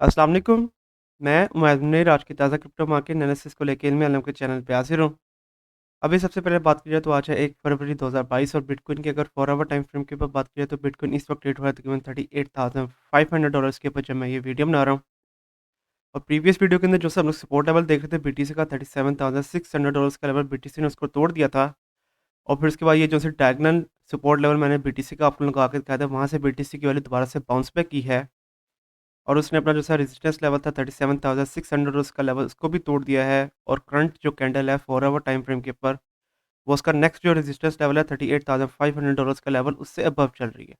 अस्सलाम वालेकुम। मैं उमैद मुनीर आज की ताज़ा क्रिप्टो मार्केट एनालिसिस को लेके इल्मी आलम के चैनल पे हाज़िर हूँ। अभी सबसे पहले बात की जाए तो आज है 1 फरवरी 2022 और बिटकॉइन की अगर 4 आवर टाइम फ्रेम के ऊपर बात की जाए तो बिटकॉइन इस वक्त ट्रेड हो रहा है तकरीबन $38,500 के ऊपर जब मैं ये वीडियो बना रहा हूँ। और प्रीवियस वीडियो के अंदर जो हम लोग सपोर्ट लेवल देख रहे थे बीटीसी का $37,600 का लेवल बीटीसी ने उसको तोड़ दिया था। और फिर उसके बाद ये जो डायगोनल सपोर्ट लेवल मैंने बीटीसी का आपको लगा के दिखाया था, वहाँ से बीटीसी की वैल्यू दोबारा से बाउंस बैक की है। और उसने अपना जो सा रेजिस्टेंस लेवल था 37,600 उसका लेवल उसको भी तोड़ दिया है। और करंट जो कैंडल है 4 आवर टाइम फ्रेम के ऊपर वो उसका नेक्स्ट जो रेजिस्टेंस लेवल है $38,500 का लेवल उससे अबव चल रही है।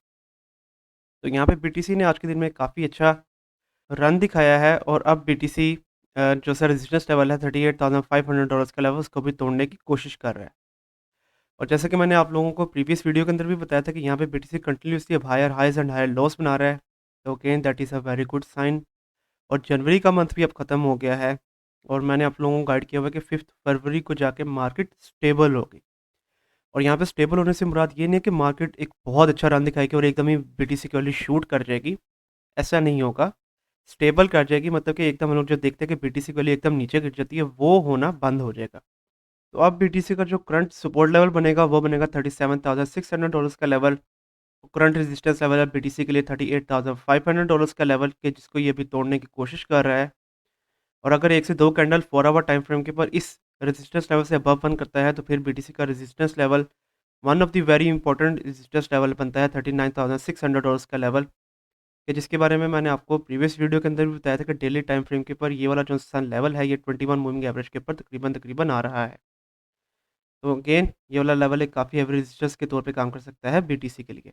तो यहाँ पे बीटीसी ने आज के दिन में काफ़ी अच्छा रन दिखाया है और अब बीटीसी जो सा रेजिस्टेंस लेवल है $38,500 का लेवल उसको भी तोड़ने की कोशिश कर रहा है। और जैसे कि मैंने आप लोगों को प्रीवियस वीडियो के अंदर भी बताया था कि यहाँ पे बीटीसी कंटिन्यूसली अब higher highs and higher lows बना रहा है। तो again that is a very good sign. और जनवरी का मंथ भी अब ख़त्म हो गया है और मैंने आप लोगों को गाइड किया हुआ है कि 5 फरवरी को जाके मार्केट स्टेबल होगी। और यहाँ पे स्टेबल होने से मुराद ये नहीं है कि मार्केट एक बहुत अच्छा रन दिखाएगी और एकदम ही बीटीसी की वैल्यू शूट कर जाएगी, ऐसा नहीं होगा। स्टेबल कर जाएगी मतलब कि एकदम हम लोग जो देखते हैं कि बीटीसी की वैल्यू एकदम नीचे गिर जाती है, वो होना बंद हो जाएगा। तो अब बीटीसी का जो करंट सपोर्ट लेवल बनेगा वो बनेगा $37,600 का लेवल। करंट रेजिस्टेंस लेवल है बीटीसी के लिए $38,500 का लेवल के जिसको ये भी तोड़ने की कोशिश कर रहा है। और अगर 1 से 2 कैंडल 4 आवर टाइम फ्रेम के ऊपर इस रेजिस्टेंस लेवल से अबव बंद करता है तो फिर बीटीसी का resistance level one of the very important resistance level बनता है $39,600 का लेवल, कि जिसके बारे में मैंने आपको प्रीवियस वीडियो के अंदर भी बताया था कि डेली टाइम फ्रेम के ऊपर ये वाला जो सन लेवल है ये 21 मूविंग एवरेज के ऊपर तकरीबन तकरीबन आ रहा है। तो अगेन ये वाला लेवल एक काफ़ी हेवी रेजिस्टेंस के तौर पे काम कर सकता है बीटीसी के लिए।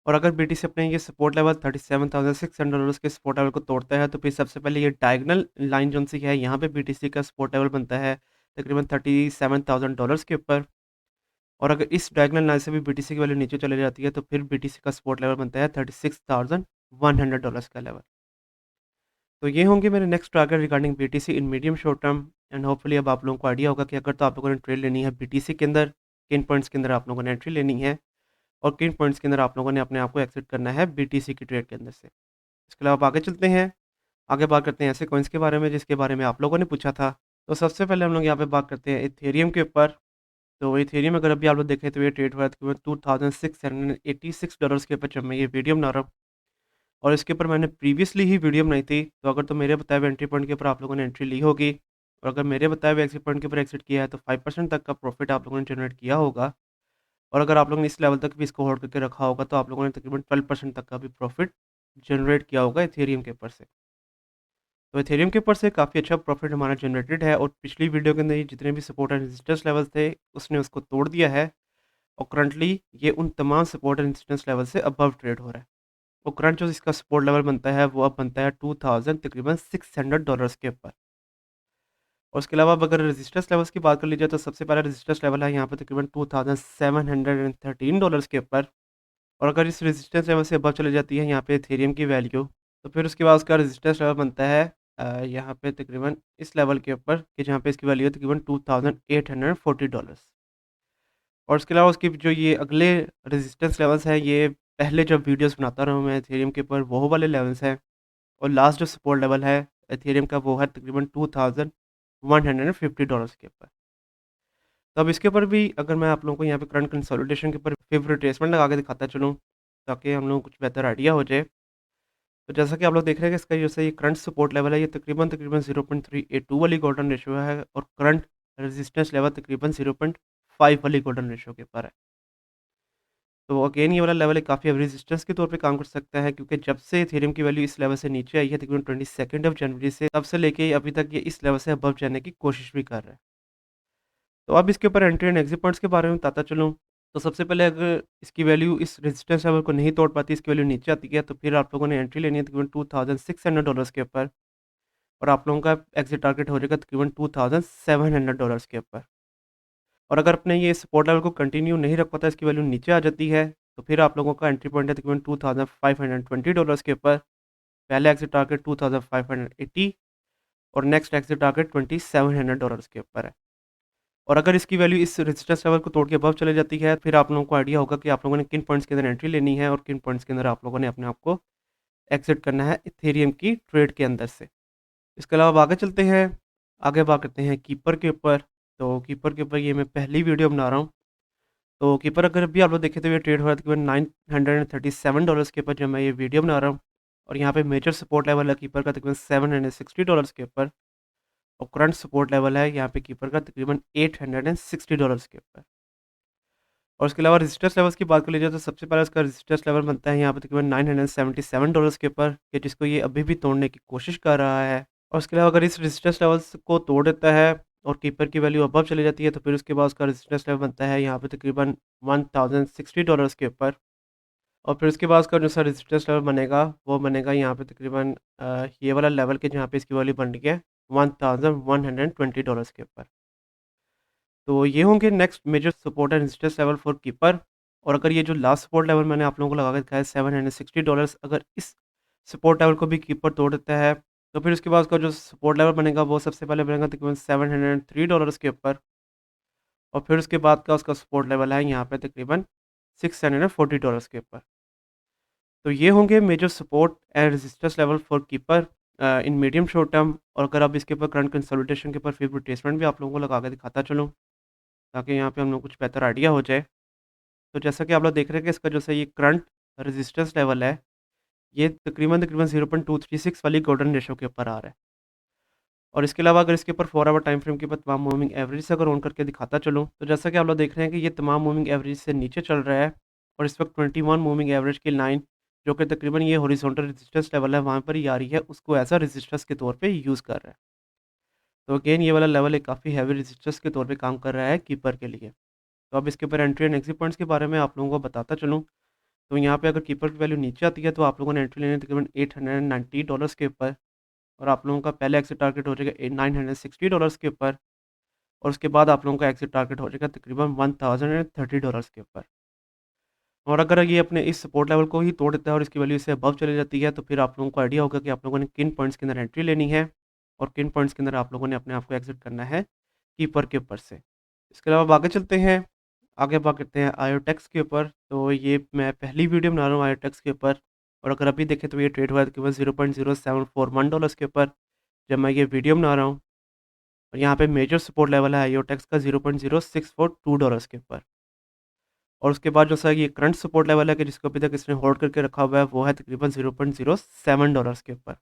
और अगर बीटीसी अपने ये सपोर्ट लेवल 37,600 के सपोर्ट लेवल को तोड़ता है तो फिर सबसे पहले ये डायगोनल लाइन जो सी है यहाँ पे बीटीसी का सपोर्ट लेवल बनता है तकरीबन $37,000 के ऊपर। और अगर इस डायगोनल लाइन से भी बीटीसी की वैल्यू नीचे चली जाती है तो फिर बीटीसी का सपोर्ट लेवल बनता है $36,100 का लेवल। तो ये होंगे मेरे next target regarding BTC in medium short term. And hopefully अब आप लोगों को आइडिया होगा कि अगर तो आप लोगों ने ट्रेड लेनी है बीटीसी के अंदर, किन पॉइंट्स के अंदर आप लोगों ने एंट्री लेनी है और किन पॉइंट्स के अंदर आप लोगों ने अपने आप को एक्सिट करना है बीटीसी की ट्रेड के अंदर से। इसके अलावा आप आगे चलते हैं, आगे बात करते हैं ऐसे कॉइन्स के बारे में जिसके बारे में आप लोगों ने पूछा था। तो सबसे पहले हम लोग यहाँ पे बात करते हैं इथेरियम के ऊपर। तो इथेरियम अगर अभी आप लोग देखें तो ये ट्रेड हुआ है तकरीबन $2,686 के ऊपर जब मैं ये वीडियो बना रहा हूँ। और इसके ऊपर मैंने प्रीवियसली ही वीडियो बनाई थी, तो अगर तो मेरे बताए हुए एंट्री पॉइंट के ऊपर आप लोगों ने एंट्री ली होगी और अगर मेरे बताए हुए एग्जिट पॉइंट के ऊपर एग्जिट किया है तो 5% तक का प्रॉफिट आप लोगों ने जनरेट किया होगा। और अगर आप लोगों ने इस लेवल तक भी इसको होल्ड करके रखा होगा तो आप लोगों ने तकरीबन 12% तक का भी प्रॉफिट जनरेट किया होगा इथेरियम के ऊपर से। तो इथेरियम के ऊपर से काफ़ी अच्छा प्रॉफिट हमारा जनरेटेड है और पिछली वीडियो के अंदर ये जितने भी सपोर्ट एंड रेजिस्टेंस लेवल्स थे उसने उसको तोड़ दिया है। और करंटली ये उन तमाम सपोर्ट एंड रेजिस्टेंस लेवल से अबव ट्रेड हो रहा है। और करंट जो इसका सपोर्ट लेवल बनता है वो अब बनता है 2000 तकरीबन $600 के ऊपर। और उसके अलावा अब अगर रेजिस्टेंस लेवल्स की बात कर लीजिए तो सबसे पहला रेजिस्टेंस लेवल है यहाँ पे तकरीबन $2713 के ऊपर। और अगर इस रेजिस्टेंस लेवल से अबव चली जाती है यहाँ पे इथेरियम की वैल्यू तो फिर उसके बाद उसका रेजिस्टेंस लेवल बनता है यहाँ पे तकरीबन इस लेवल के ऊपर कि जहाँ पे इसकी वैल्यू है तकरीबन $2840। और उसके अलावा उसकी जो ये अगले रेजिस्टेंस लेवल्स हैं ये पहले जब वीडियोस बनाता रहा हूँ मैं इथेरियम के ऊपर वो वाले लेवल्स हैं। और लास्ट जो सपोर्ट लेवल है इथेरियम का वो है तकरीबन $2150 के ऊपर। तो अब इसके ऊपर भी अगर मैं आप लोगों को यहाँ पे करंट कंसोलिडेशन के ऊपर फेवरेट रिट्रेसमेंट लगा के दिखाता चलूँ ताकि हम लोगों को कुछ बेहतर आइडिया हो जाए। तो जैसा कि आप लोग देख रहे हैं कि इसका जैसे ये करंट सपोर्ट लेवल है ये तकरीबन तकरीबन 0.382 वाली गोल्डन रेशियो है और करंट रेजिस्टेंस लेवल तकरीबन 0.5 वाली गोल्डन रेशियो के ऊपर है। तो अगेन ये वाला लेवल एक काफ़ी रेजिस्टेंस के तौर पे काम कर सकता है क्योंकि जब से इथेरियम की वैल्यू इस लेवल से नीचे आई है तकरीबन 22 जनवरी से तब से लेके अभी तक ये इस लेवल से अबव जाने की कोशिश भी कर रहा है। तो अब इसके ऊपर एंट्री एंड एग्जिट पॉइंट्स के बारे में बताता चलूँ। तो सबसे पहले अगर इसकी वैल्यू इस रेजिस्टेंस लेवल को नहीं तोड़ पाती, इसकी वैल्यू नीचे आती है तो फिर आप लोगों ने एंट्री लेनी है तकरीबन $2600 के ऊपर। और आप लोगों का एग्जिट टारगेट हो जाएगा तकरीबन $2700 के ऊपर। और अगर अपने ये सपोर्ट लेवल को कंटिन्यू नहीं रख पाता, इसकी वैल्यू नीचे आ जाती है, तो फिर आप लोगों का एंट्री पॉइंट है तकरीबन $2520 के ऊपर। पहला एग्जिट टारगेट 2580 और नेक्स्ट एग्जिट टारगेट $2700 के ऊपर है। और अगर इसकी वैल्यू इस रेजिस्टेंस लेवल को तोड़ के अबव चले जाती है, फिर आप लोगों को आइडिया होगा कि आप लोगों ने किन पॉइंट्स के अंदर एंट्री लेनी है और किन पॉइंट्स के अंदर आप लोगों ने अपने आप को एग्ज़िट करना है इथेरियम की ट्रेड के अंदर से। इसके अलावा अब आगे चलते हैं, आगे बात करते हैं कीपर के ऊपर। तो कीपर के ऊपर ये मैं पहली वीडियो बना रहा हूँ। तो कीपर अगर अभी आप लोग देखें तो ये ट्रेड हो रहा है तकरीबन $937 के ऊपर जब मैं ये वीडियो बना रहा हूँ। और यहाँ पे मेजर सपोर्ट लेवल है कीपर का तकरीबन $760 के ऊपर। और करंट सपोर्ट लेवल है यहाँ पे कीपर का तकरीबन $860 के ऊपर। और उसके अलावा रेजिस्टेंस लेवल्स की बात कर लीजिए तो सबसे पहले इसका रेजिस्टेंस लेवल बनता है यहाँ पे तकरीबन $977 के ऊपर, कि जिसको ये अभी भी तोड़ने की कोशिश कर रहा है। और उसके अलावा अगर इस रेजिस्टेंस लेवल्स को तोड़ देता है और कीपर की वैल्यू अबव चली जाती है तो फिर उसके बाद उसका रेजिस्टेंस लेवल बनता है यहाँ पे तकरीबन $1060 के ऊपर। और फिर उसके बाद उसका जो सा रेजिस्टेंस लेवल बनेगा वो बनेगा यहाँ पे तकरीबन ये वाला लेवल के जहाँ पे इसकी वैल्यू बन रही है $1120 के ऊपर। तो ये होंगे next major support and resistance level for keeper. और अगर ये जो लास्ट सपोर्ट लेवल मैंने आप लोगों को लगा के दिखाया है $760, अगर इस सपोर्ट लेवल को भी कीपर तोड़ देता है तो फिर उसके बाद उसका जो सपोर्ट लेवल बनेगा वो सबसे पहले बनेगा तकरीबन $703 के ऊपर। और फिर उसके बाद का उसका सपोर्ट लेवल है यहाँ पे तकरीबन $640 के ऊपर। तो ये होंगे major support and resistance level for keeper in medium short term. और अगर आप इसके ऊपर करंट कंसोलिडेशन के ऊपर फिर रिट्रेसमेंट भी आप लोगों को लगा के दिखाता चलूँ, ताकि यहाँ पे हम लोग कुछ बेहतर आइडिया हो जाए। तो जैसा कि आप लोग देख रहे हैं कि इसका जो है ये करंट रेजिस्टेंस लेवल है, ये तकरीबन तकरीबन 0.236 वाली गोल्डन रेशो के ऊपर आ रहा है। और इसके अलावा अगर इसके ऊपर 4 आवर टाइम फ्रेम के ऊपर तमाम मूविंग एवरेज अगर ऑन करके दिखाता चलूँ, तो जैसा कि आप लोग देख रहे हैं कि ये तमाम मूविंग एवरेज से नीचे चल रहा है। और इस वक्त 21 मूविंग एवरेज की लाइन, जो कि तकरीबन ये हॉरिजॉन्टल रेजिस्टेंस लेवल है, वहाँ पर ही आ रही है, उसको एज अ रेजिस्टेंस के तौर पे यूज़ कर रहा है। तो अगेन ये वाला लेवल एक काफ़ी हैवी रेजिस्टेंस के तौर पे काम कर रहा है कीपर के लिए। तो अब इसके ऊपर एंट्री एंड एग्जिट पॉइंट्स के बारे में आप लोगों को बताता चलूँ, तो यहाँ पे अगर कीपर की वैल्यू नीचे आती है तो आप लोगों ने एंट्री लेनी है तकरीबन $890 के ऊपर। और आप लोगों का पहला एग्जिट टारगेट हो जाएगा $960 के ऊपर। और उसके बाद आप लोगों का एग्जिट टारगेट हो जाएगा तकरीबन $1030 के ऊपर। और अगर ये अपने इस सपोर्ट लेवल को ही तोड़ देता है और इसकी वैल्यू इससे अबव चली जाती है तो फिर आप लोगों को आइडिया होगा कि आप लोगों ने किन पॉइंट्स के अंदर एंट्री लेनी है और किन पॉइंट्स के अंदर आप लोगों ने अपने आप को एग्जिट करना है कीपर के ऊपर से। इसके अलावा अब आगे चलते हैं, आगे बात करते हैं आयोटेक्स के ऊपर। तो ये मैं पहली वीडियो बना रहा हूँ आयोटेक्स के ऊपर। और अगर अभी देखें तो ये ट्रेड हुआ है तकरीबन $0.0741 के ऊपर जब मैं ये वीडियो बना रहा हूँ। और यहाँ पे मेजर सपोर्ट लेवल है आयोटेक्स का $0.0642 के ऊपर। और उसके बाद जो सा ये करंट सपोर्ट लेवल है कि जिसको अभी तक इसने होल्ड करके रखा हुआ है वो है तकरीबन $0.07 के ऊपर।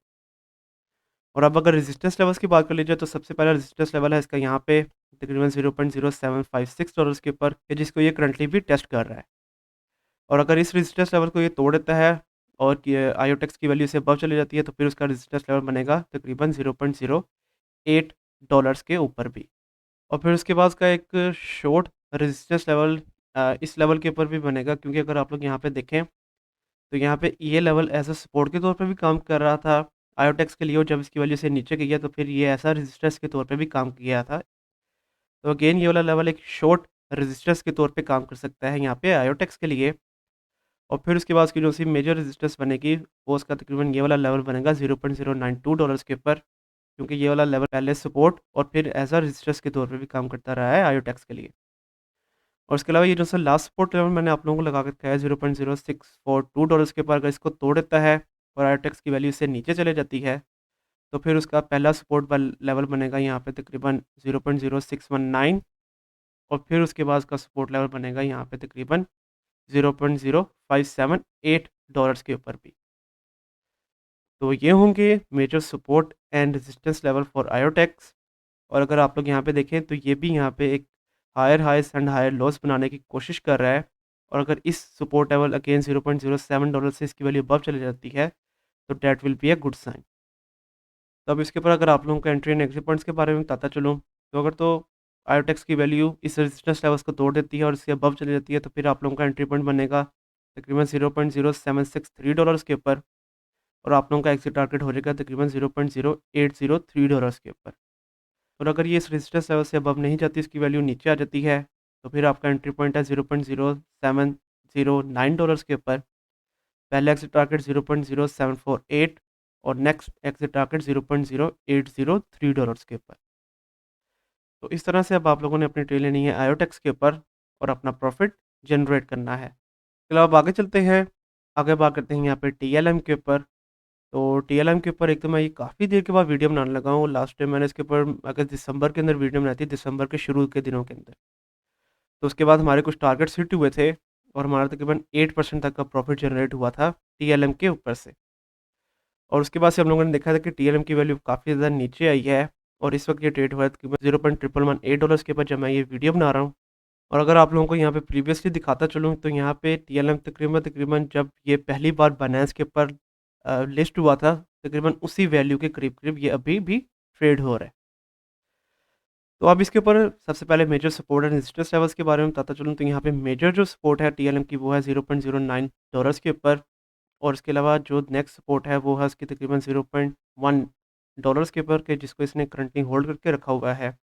और अब अगर रेजिस्टेंस लेवल्स की बात कर लीजिए तो सबसे पहला रेजिस्टेंस लेवल है इसका यहाँ पे तकरीबन $0.0756 के ऊपर, कि जिसको ये करंटली भी टेस्ट कर रहा है। और अगर इस रेजिस्टेंस लेवल को ये तोड़ देता है और आयोटेक्स की वैल्यू से अबव चली जाती है तो फिर उसका रेजिस्टेंस लेवल बनेगा तकरीबन $0.08 के ऊपर भी। और फिर उसके बाद उसका एक शॉर्ट रेजिस्टेंस लेवल इस लेवल के ऊपर भी बनेगा, क्योंकि अगर आप लोग यहाँ पे देखें तो यहाँ पे ये लेवल एज अ सपोर्ट के तौर पे भी काम कर रहा था आयोटेक्स के लिए। और जब इसकी वैल्यू से नीचे गई है तो फिर ये ऐसा रेजिस्टेंस के तौर पे भी काम किया था। तो अगेन ये वाला लेवल एक शॉर्ट रेजिस्टेंस के तौर पे काम कर सकता है यहाँ पे आयोटेक्स के लिए। और फिर उसके बाद उसकी जो सी मेजर रेजिस्टेंस बनेगी वो उसका तकरीबन ये वाला लेवल बनेगा $0.092 के ऊपर, क्योंकि ये वाला लेवल पहले सपोर्ट और फिर एज अ रेजिस्टेंस के तौर पे भी काम करता रहा है आयोटेक्स के लिए। और उसके अलावा ये जो सा लास्ट सपोर्ट लेवल मैंने आप लोगों को लगा के रखा है $0.0642 के ऊपर, अगर इसको तोड़ देता है और आयोटेक्स की वैल्यू इससे नीचे चले जाती है तो फिर उसका पहला सपोर्ट लेवल बनेगा यहाँ पे तकरीबन 0.0619। और फिर उसके बाद उसका सपोर्ट लेवल बनेगा यहाँ पे तकरीबन $0.0578 के ऊपर भी। तो ये होंगे major support and resistance level for IoTeX. और अगर आप लोग यहाँ पे देखें तो ये भी यहाँ पे एक हायर हाइस एंड हायर लॉस बनाने की कोशिश कर रहा है। और अगर इस सपोर्ट लेवल अगेन $0.07 से इसकी वैल्यू अबव चली जाती है तो that will be a good sign. तो अब इसके ऊपर अगर आप लोगों को एंट्री एंड एग्जिट पॉइंट्स के बारे में बताता चलूँ, तो अगर तो आयोटेक्स की वैल्यू इस रेजिस्टेंस लेवल्स को तोड़ देती है और इससे अबव चली जाती है तो फिर आप लोगों का एंट्री पॉइंट बनेगा तकरीबन $0.0763 के ऊपर। और आप लोगों का एग्जिट टारगेट हो जाएगा तकरीबन $0.0803 के ऊपर। और अगर ये इस रेजिस्टेंस लेवल से अबव नहीं जाती, इसकी वैल्यू नीचे आ जाती है तो फिर आपका एंट्री पॉइंट है $0.0709 के ऊपर। पहले एग्जिट टारगेट 0.0748 और नेक्स्ट एग्जिट टारगेट $0.0803 के ऊपर। तो इस तरह से अब आप लोगों ने अपनी ट्रेड लेनी है आयोटेक्स के ऊपर और अपना प्रॉफिट जनरेट करना है। इसके अलावा अब आगे चलते हैं, आगे बात करते हैं यहाँ पे टीएलएम के ऊपर। तो टीएलएम के ऊपर एक तो मैं ये काफ़ी देर के बाद वीडियो बनाने लगा हूँ। लास्ट टाइम मैंने इसके ऊपर अगर दिसंबर के अंदर वीडियो बनाई थी, दिसंबर के शुरू के दिनों के अंदर। तो उसके बाद हमारे कुछ टारगेट्स हिट हुए थे और हमारा तकरीबन 8% तक का प्रॉफ़िट जनरेट हुआ था टीएलएम के ऊपर से। और उसके बाद से हम लोगों ने देखा था कि टीएलएम की वैल्यू काफ़ी ज़्यादा नीचे आई है और इस वक़्त ये ट्रेड हुआ है तकरीबन $0.111 के ऊपर जब मैं ये वीडियो बना रहा हूँ। और अगर आप लोगों को यहाँ पे प्रीवियसली दिखाता चलूँ तो यहाँ पे टीएलएम तकरीबन जब ये पहली बार बाइनेंस के ऊपर लिस्ट हुआ था, तकरीबन उसी वैल्यू के करीब-करीब ये अभी भी ट्रेड हो रहा है। तो अब इसके ऊपर सबसे पहले major support and resistance levels के बारे में बताता चलूँ तो यहाँ पे मेजर जो सपोर्ट है टीएलएम की वो है $0.09 के ऊपर और इसके अलावा जो नेक्स्ट सपोर्ट है वो है उसकी तकरीबन $0.1 के ऊपर के जिसको इसने करंटली होल्ड करके रखा हुआ है।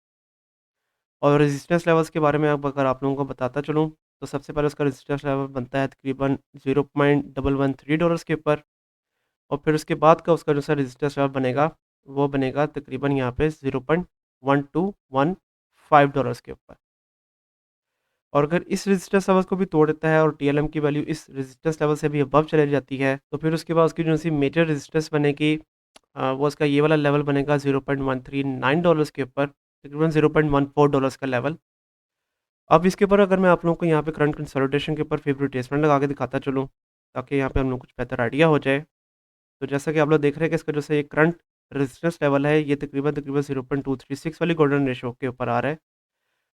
और रेजिस्टेंस लेवल्स के बारे में अब अगर आप लोगों को बताता चलूँ, तो सबसे पहले उसका रेजिस्टेंस लेवल बनता है तकरीबन $0.113 के ऊपर और फिर उसके बाद का उसका जो सा रेजिस्टेंस लेवल बनेगा, वो बनेगा तकरीबन यहाँ पे $0.1215 के ऊपर। और अगर इस रेजिस्टेंस लेवल को भी तोड़ देता है और टीएलएम की वैल्यू इस रेजिस्टेंस लेवल से भी अबव चली जाती है, तो फिर उसके बाद उसकी जो सी मेजर रेजिस्टेंस बनेगी वो उसका ये वाला लेवल बनेगा $0.139 के ऊपर, तकरीबन $0.14 का लेवल। अब इसके ऊपर अगर मैं आप लोगों को यहाँ पे करंट कंसोलिडेशन के ऊपर फेवरेटिज़मेंट लगा के दिखाता चलूँ, ताकि यहाँ पे हम लोग कुछ बेहतर आइडिया हो जाए। तो जैसा कि आप लोग देख रहे हैं कि इसका जो ये करंट रेजिस्टेंस लेवल है, ये तकरीबन 0.236 वाली गोल्डन रेशियो के ऊपर आ रहा है।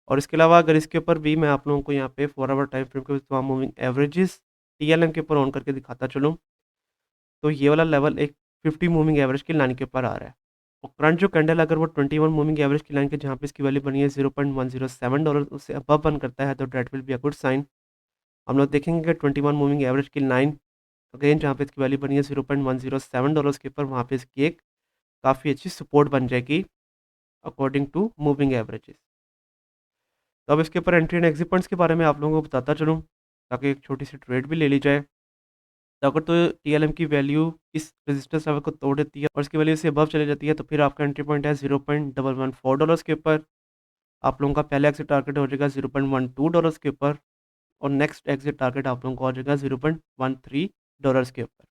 और इसके अलावा अगर इसके ऊपर भी मैं आप लोगों को यहाँ पे 4 आवर टाइम फ्रेम के तमाम मूविंग एवरेजेस टीएलएम के ऊपर ऑन करके दिखाता चलूँ, तो ये वाला लेवल एक 50 मूविंग एवरेज की लाइन के ऊपर आ रहा है। और करंट जो कैंडल अगर वो 21 मूविंग एवरेज की लाइन के जहाँ पे इसकी वैल्यू बनी है $0.107 उससे अबव बन करता है तो that will be a good sign. हम लोग देखेंगे कि 21 मूविंग एवरेज की लाइन अगेन जहाँ पे इसकी वैल्यू बनी है $0.107 के ऊपर वहाँ पे इसकी एक काफ़ी अच्छी सपोर्ट बन जाएगी अकॉर्डिंग टू मूविंग एवरेजेस। तो अब इसके ऊपर एंट्री एंड एग्जिट पॉइंट्स के बारे में आप लोगों को बताता चलूँ, ताकि एक छोटी-सी ट्रेड भी ले ली जाए। तो अगर तो टीएलएम की वैल्यू इस रेजिस्टेंस लेवल को तोड़ देती है और इसकी वैल्यू से अबव चली जाती है, तो फिर आपका एंट्री पॉइंट है $0.114 के ऊपर। आप लोगों का पहला एग्जिट टारगेट हो जाएगा $0.12 के ऊपर और नेक्स्ट एग्जिट टारगेट आप लोगों को हो जाएगा $0.13 के ऊपर।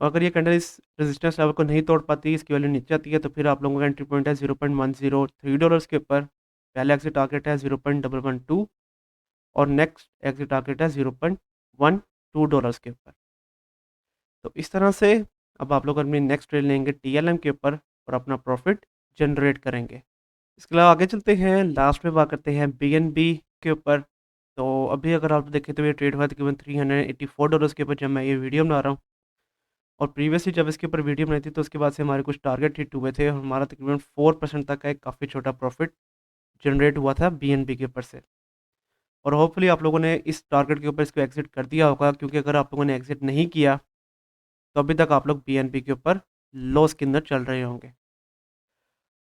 और अगर ये कैंडल इस रेजिस्टेंस लेवल को नहीं तोड़ पाती, इसकी वैल्यू नीचे आती है, तो फिर आप लोगों का एंट्री पॉइंट है $0.103 के ऊपर। पहला एग्जिट टारगेट है 0.112 और नेक्स्ट एग्जिट टारगेट है $0.12 के ऊपर। तो इस तरह से अब आप लोग अपनी नेक्स्ट ट्रेड लेंगे टीएलएम के ऊपर और अपना प्रॉफिट जनरेट करेंगे। इसके अलावा आगे चलते हैं, लास्ट में बात करते हैं बीएनबी के ऊपर। तो अभी अगर आप देखें तो ये ट्रेड हुआ तकरीबन $384 के ऊपर जब मैं ये वीडियो बना रहा हूँ और प्रीवियसली जब इसके ऊपर वीडियो बनाई थी तो उसके बाद से हमारे कुछ टारगेट हिट हुए थे और हमारा तकरीबन 4% तक का एक काफ़ी छोटा प्रॉफिट जनरेट हुआ था बीएनबी के ऊपर से। और होपफुली आप लोगों ने इस टारगेट के ऊपर इसको एग्जिट कर दिया होगा, क्योंकि अगर आप लोगों ने एग्जिट नहीं किया तो अभी तक आप लोग बीएनबी के ऊपर लॉस के अंदर चल रहे होंगे।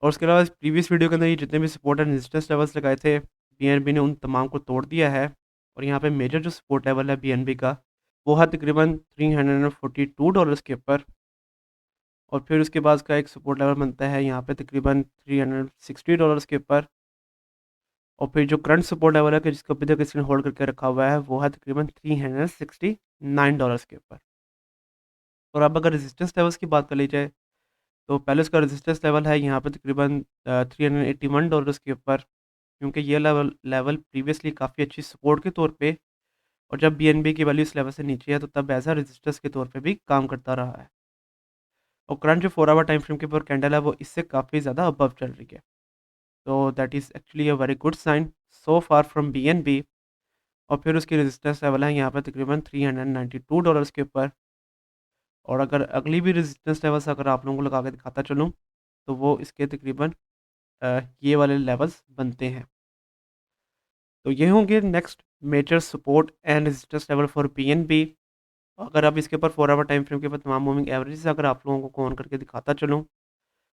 और उसके अलावा इस प्रीवियस वीडियो के अंदर ये जितने भी सपोर्ट एंड रेजिस्टेंस लेवल्स लगाए थे, बीएनबी ने उन तमाम को तोड़ दिया है। और यहाँ पे मेजर जो सपोर्ट लेवल है बीएनबी का, वो है तकरीबन $342 के ऊपर। और फिर उसके बाद का एक सपोर्ट लेवल बनता है यहाँ पे तकरीबन $360 के ऊपर। और फिर जो करंट सपोर्ट लेवल है कि जिसको अभी तक इसने होल्ड करके रखा हुआ है, वो है तकरीबन $369 के ऊपर। और अब अगर रेजिस्टेंस लेवल्स की बात कर ली जाए, तो पहले उसका रेजिस्टेंस लेवल है यहाँ पे तकरीबन $381 के ऊपर, क्योंकि ये लेवल लेवल प्रीवियसली काफ़ी अच्छी सपोर्ट के तौर पे और जब बीएनबी की वैल्यू इस लेवल से नीचे है तो तब एज अ रेजिस्टेंस के तौर पे भी काम करता रहा है। और करंट जो 4 आवर टाइम फ्रेम के ऊपर कैंडल है वो इससे काफ़ी ज़्यादा अबव चल रही है। तो that is actually a very good sign so far from BNB. और फिर उसकी रेजिस्टेंस लेवल है यहाँ पे तकरीबन $392 के ऊपर। और अगर अगली भी रेजिस्टेंस लेवल्स अगर आप लोगों को लगा के दिखाता चलूँ, तो वो इसके तकरीबन ये वाले लेवल्स बनते हैं। तो ये होंगे next major support and resistance level for BNB. अगर अब इसके ऊपर 4 आवर टाइम फ्रेम के ऊपर तमाम मूविंग एवरेजेस अगर आप लोगों को ऑन करके दिखाता चलूँ,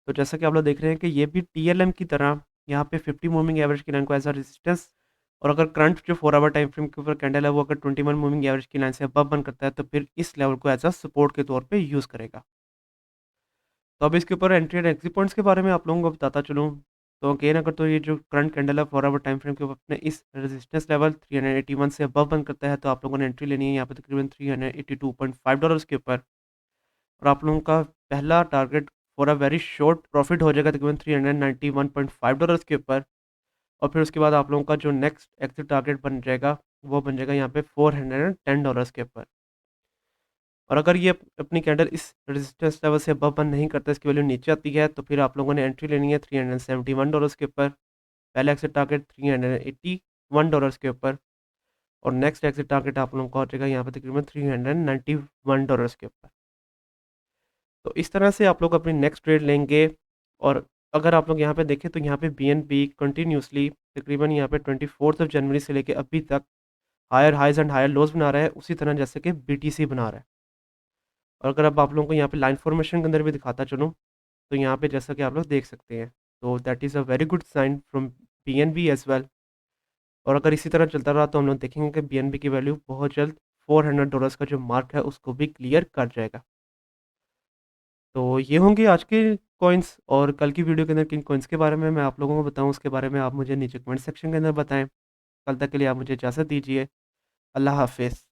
तो जैसा कि आप लोग देख रहे हैं कि ये भी टीएलएम की तरह यहाँ पे 50 मूविंग एवरेज की लाइन को एज अ रेजिस्टेंस और अगर करंट जो 4 आवर टाइम फ्रेम के ऊपर कैंडल है वो अगर 21 मूविंग एवरेज की लाइन से अबव बन करता है, तो फिर इस लेवल को एज अ सपोर्ट के तौर पे यूज़ करेगा। तो अब इसके ऊपर एंट्री एंड एग्जिट पॉइंट्स के बारे में आप लोगों को बताता चलूँ, तो अगेन अगर तो ये जो करंट कैंडल है 4 आवर टाइम फ्रेम के ऊपर अपने इस रेजिस्टेंस लेवल 381 से अबव बन करता है, तो आप लोगों ने एंट्री लेनी है यहाँ पे तकरीबन $382.5 के ऊपर। और आप लोगों का पहला target for a very short profit हो जाएगा तकरीबन $391.5 के ऊपर। और फिर उसके बाद आप लोगों का जो नेक्स्ट एग्जिट टारगेट बन जाएगा वो बन जाएगा यहाँ पे $410 के ऊपर। और अगर ये अपनी कैंडल इस रेजिस्टेंस लेवल से अबव बंद नहीं करता, इसकी वैल्यू नीचे आती है, तो फिर आप लोगों ने एंट्री लेनी है $371 के ऊपर। पहला एग्जिट टारगेट $381 के ऊपर और नेक्स्ट एग्जिट टारगेट आप लोगों का हो जाएगा यहाँ पे तकरीबन $391 के ऊपर। तो इस तरह से आप लोग अपनी नेक्स्ट ट्रेड लेंगे। और अगर आप लोग यहाँ पे देखें तो यहाँ पे BNB कंटिन्यूसली तकरीबन यहाँ पे 24 जनवरी से लेके अभी तक higher highs and higher lows बना रहा है, उसी तरह जैसे कि BTC बना रहा है। और अगर अब आप लोगों को यहाँ पे लाइन फॉर्मेशन के अंदर भी दिखाता चलूँ, तो यहाँ पे जैसा कि आप लोग देख सकते हैं, तो that is a very good sign from BNB as well. और अगर इसी तरह चलता रहा तो हम लोग देखेंगे कि BNB की वैल्यू बहुत जल्द $400 का जो मार्क है उसको भी क्लियर कर जाएगा। तो ये होंगे आज के कॉइन्स, और कल की वीडियो के अंदर किन कॉइन्स के बारे में मैं आप लोगों को बताऊँ उसके बारे में आप मुझे नीचे कमेंट सेक्शन के अंदर बताएँ। कल तक के लिए आप मुझे इजाज़त दीजिए। अल्लाह हाफ़िज़।